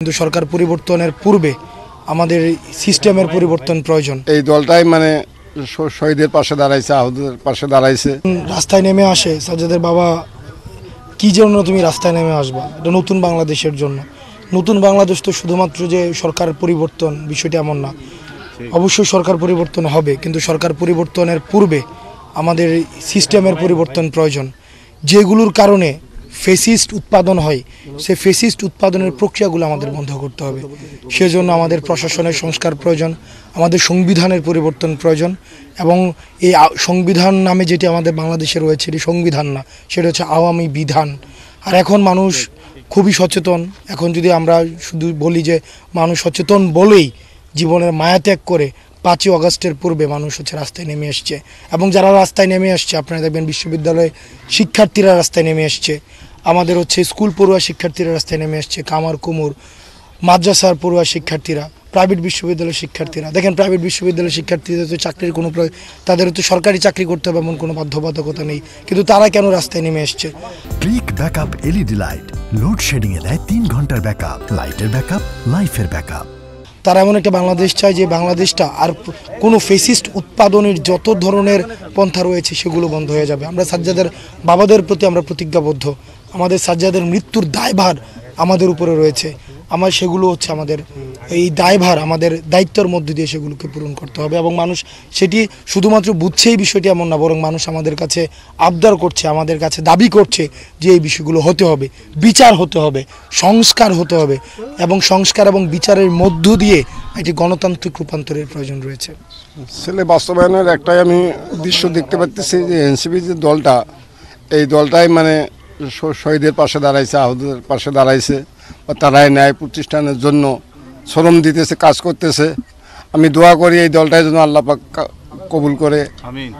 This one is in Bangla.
কিন্তু সরকার পরিবর্তনের পূর্বে আমাদের সিস্টেমের পরিবর্তন প্রয়োজন। এই দলটাই মানে শহীদের পাশে দাঁড়াইছে, আহতদের পাশে দাঁড়াইছে। রাস্তায় নেমে আসে সাজ্জাদের বাবা, কি জন্য তুমি রাস্তায় নেমে আসবা? এটা নতুন বাংলাদেশের জন্য। নতুন বাংলাদেশ তো শুধুমাত্র যে সরকার পরিবর্তন, বিষয়টি এমন না। অবশ্যই সরকার পরিবর্তন হবে, কিন্তু সরকার পরিবর্তনের পূর্বে আমাদের সিস্টেমের পরিবর্তন প্রয়োজন। যেগুলোর কারণে ফেসিস্ট উৎপাদন হয়, সেই ফেসিস্ট উৎপাদনের প্রক্রিয়াগুলো আমাদের বন্ধ করতে হবে। সেজন্য আমাদের প্রশাসনের সংস্কার প্রয়োজন, আমাদের সংবিধানের পরিবর্তন প্রয়োজন। এবং এই সংবিধান নামে যেটি আমাদের বাংলাদেশে রয়েছে, এটি সংবিধান না, সেটা হচ্ছে আওয়ামী বিধান। আর এখন মানুষ খুবই সচেতন। এখন যদি আমরা শুধু বলি যে মানুষ সচেতন বলেই জীবনের মায়া ত্যাগ করে 5ই আগস্টের পূর্বে মানুষ রাস্তায় নেমে আসছে। এবং যারা রাস্তায় নেমে আসছে, আপনারা দেখবেন বিশ্ববিদ্যালয়ে শিক্ষার্থীরা রাস্তায় নেমে আসছে, আমাদের স্কুল পড়ুয়া শিক্ষার্থীরা রাস্তায় নেমে আসছে, কামার কুমুর মাদ্রাসার পড়ুয়া শিক্ষার্থীরা, প্রাইভেট বিশ্ববিদ্যালয়ের শিক্ষার্থীরা। দেখেন, প্রাইভেট বিশ্ববিদ্যালয়ের শিক্ষার্থীদের তো চাকরির কোনো তাদের তো সরকারি চাকরি করতে হবে এমন কোনো বাধ্যবাধকতা নেই, কিন্তু তারা কেন রাস্তায় নেমে আসছে? Click backup LED light load shedding এ দেয় 3 ঘন্টার ব্যাকআপ। লাইটের ব্যাকআপ, লাইফের ব্যাকআপ। তারা এমন একটা বাংলাদেশ চায় যে বাংলাদেশটা আর কোনো ফেসিস্ট উৎপাদনের যত ধরনের পন্থা রয়েছে সেগুলো বন্ধ হয়ে যাবে। আমরা সাজ্জাদের বাবাদের প্রতি আমরা প্রতিজ্ঞাবদ্ধ। আমাদের সাজ্জাদের মৃত্যুর দায়ভার আমাদের উপরে রয়েছে। সেগুলো আমাদের এই দায়ভার, আমাদের দায়িত্বের মধ্যে দিয়ে সেগুলোকে পূরণ করতে হবে। এবং মানুষ সেটি শুধুমাত্র বুঝছেই বিষয়টি এমন না, বরং মানুষ আমাদের কাছে আবদার করছে, আমাদের কাছে দাবি করছে যে এই বিষয়গুলো হতে হবে, বিচার হতে হবে, সংস্কার হতে হবে। এবং সংস্কার এবং বিচারের মধ্য দিয়ে একটি গণতান্ত্রিক রূপান্তরের প্রয়োজন রয়েছে। ছেলে বাস্তবায়নের একটাই আমি দৃশ্য দেখতে পাচ্ছি যে এনসিপি যে দলটা, এই দলটাই মানে শহীদের পাশে দাঁড়াইছে, আহতদের পাশে দাঁড়াইছে। তারাই ন্যায় প্রতিষ্ঠানের জন্য শ্রম দিতেছে, কাজ করতেছে। আমি দোয়া করি এই দলটাই যেন আল্লাহ পাক কবুল করে। আমিন।